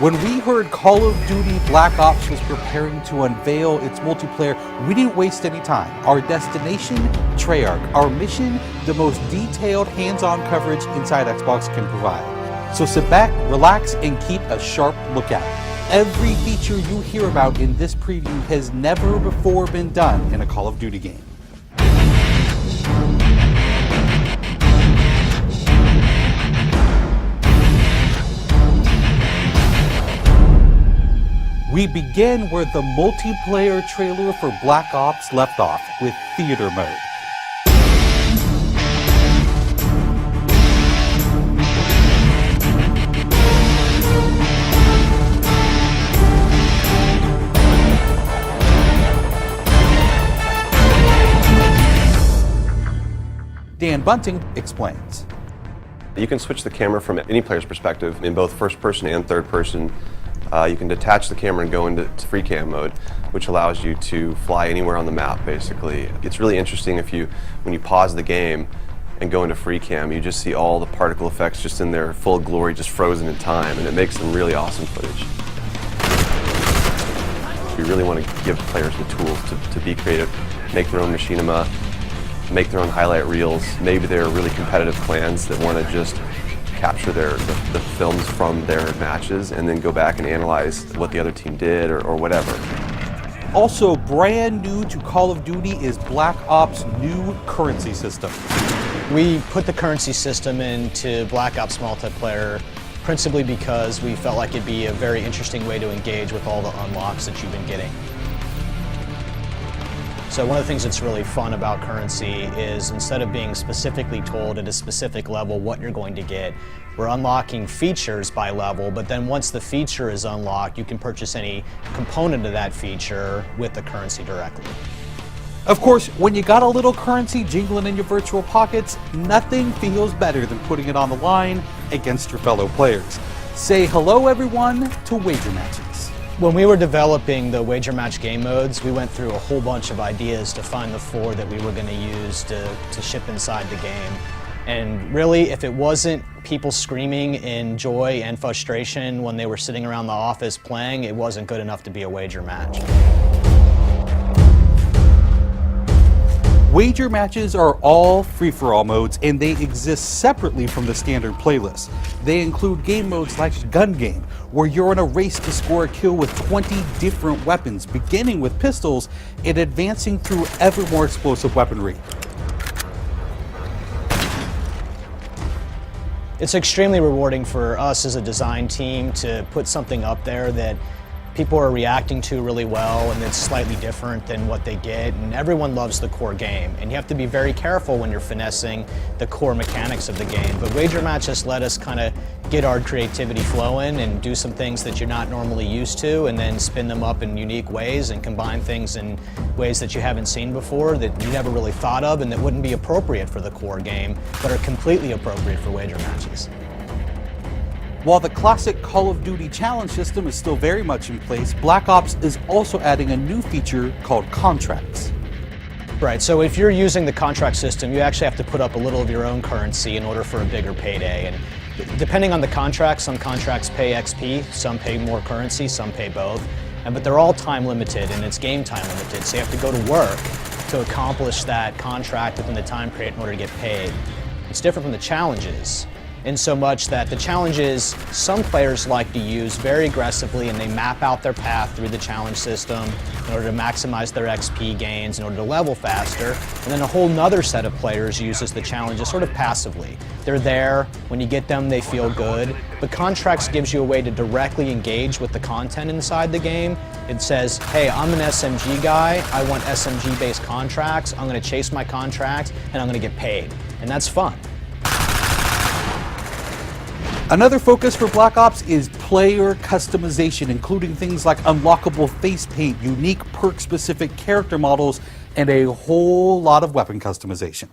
When we heard Call of Duty Black Ops was preparing to unveil its multiplayer, we didn't waste any time. Our destination, Treyarch. Our mission, the most detailed hands-on coverage inside Xbox can provide. So sit back, relax, and keep a sharp lookout. Every feature you hear about in this preview has never before been done in a Call of Duty game. We begin where the multiplayer trailer for Black Ops left off, with theater mode. Dan Bunting explains. You can switch the camera from any player's perspective in both first person and third person. You can detach the camera and go into free cam mode, which allows you to fly anywhere on the map, basically. It's really interesting when you pause the game and go into free cam, you just see all the particle effects just in their full glory, just frozen in time, and it makes some really awesome footage. We really want to give players the tools to be creative, make their own machinima, make their own highlight reels. Maybe they're really competitive clans that want to just capture the films from their matches and then go back and analyze what the other team did or whatever. Also brand new to Call of Duty is Black Ops' new currency system. We put the currency system into Black Ops multiplayer principally because we felt like it'd be a very interesting way to engage with all the unlocks that you've been getting. So one of the things that's really fun about currency is instead of being specifically told at a specific level what you're going to get, we're unlocking features by level, but then once the feature is unlocked, you can purchase any component of that feature with the currency directly. Of course, when you got a little currency jingling in your virtual pockets, nothing feels better than putting it on the line against your fellow players. Say hello, everyone, to wager matches. When we were developing the wager match game modes, we went through a whole bunch of ideas to find the 4 that we were going to use to ship inside the game. And really, if it wasn't people screaming in joy and frustration when they were sitting around the office playing, it wasn't good enough to be a wager match. Wager matches are all free-for-all modes, and they exist separately from the standard playlist. They include game modes like Gun Game, where you're in a race to score a kill with 20 different weapons, beginning with pistols and advancing through ever more explosive weaponry. It's extremely rewarding for us as a design team to put something up there that people are reacting to really well and it's slightly different than what they get, and everyone loves the core game. And you have to be very careful when you're finessing the core mechanics of the game. But wager matches let us kind of get our creativity flowing and do some things that you're not normally used to, and then spin them up in unique ways and combine things in ways that you haven't seen before, that you never really thought of, and that wouldn't be appropriate for the core game, but are completely appropriate for wager matches. While the classic Call of Duty challenge system is still very much in place, Black Ops is also adding a new feature called contracts. Right, so if you're using the contract system, you actually have to put up a little of your own currency in order for a bigger payday. And depending on the contract, some contracts pay XP, some pay more currency, some pay both. But they're all time limited, and it's game time limited, so you have to go to work to accomplish that contract within the time period in order to get paid. It's different from the challenges, in so much that the challenges some players like to use very aggressively, and they map out their path through the challenge system in order to maximize their XP gains, in order to level faster. And then a whole nother set of players uses the challenges sort of passively. They're there, when you get them they feel good, but contracts gives you a way to directly engage with the content inside the game. It says, hey, I'm an SMG guy, I want SMG based contracts, I'm going to chase my contracts and I'm going to get paid. And that's fun. Another focus for Black Ops is player customization, including things like unlockable face paint, unique perk-specific character models, and a whole lot of weapon customization.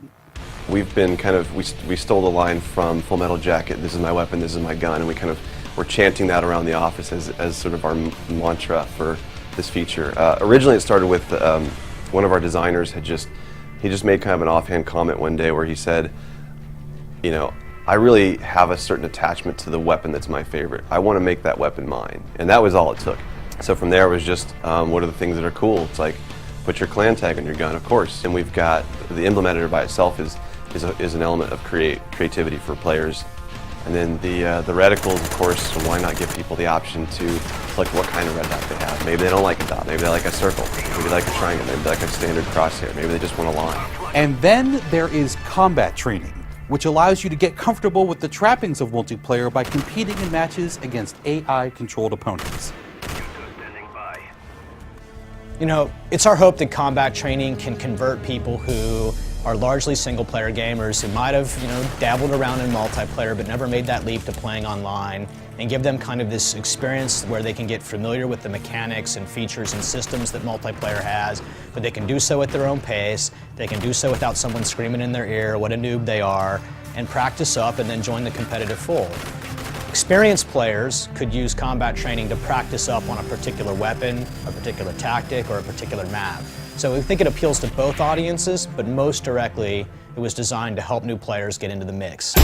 We've been we stole the line from Full Metal Jacket, this is my weapon, this is my gun, and we're chanting that around the office as sort of our mantra for this feature. Originally it started with one of our designers he just made kind of an offhand comment one day where he said, you know, I really have a certain attachment to the weapon that's my favorite. I want to make that weapon mine, and that was all it took. So from there it was just, what are the things that are cool? It's like, put your clan tag on your gun, of course. And we've got, the implementer by itself is an element of creativity for players. And then the reticles, of course, so why not give people the option to select what kind of red dot they have. Maybe they don't like a dot, maybe they like a circle, maybe they like a triangle, maybe they like a standard crosshair, maybe they just want a line. And then there is combat training, which allows you to get comfortable with the trappings of multiplayer by competing in matches against AI-controlled opponents. You know, it's our hope that combat training can convert people who are largely single-player gamers who might have, dabbled around in multiplayer but never made that leap to playing online, and give them kind of this experience where they can get familiar with the mechanics and features and systems that multiplayer has, but they can do so at their own pace, they can do so without someone screaming in their ear what a noob they are, and practice up and then join the competitive fold. Experienced players could use combat training to practice up on a particular weapon, a particular tactic, or a particular map. So we think it appeals to both audiences, but most directly, it was designed to help new players get into the mix.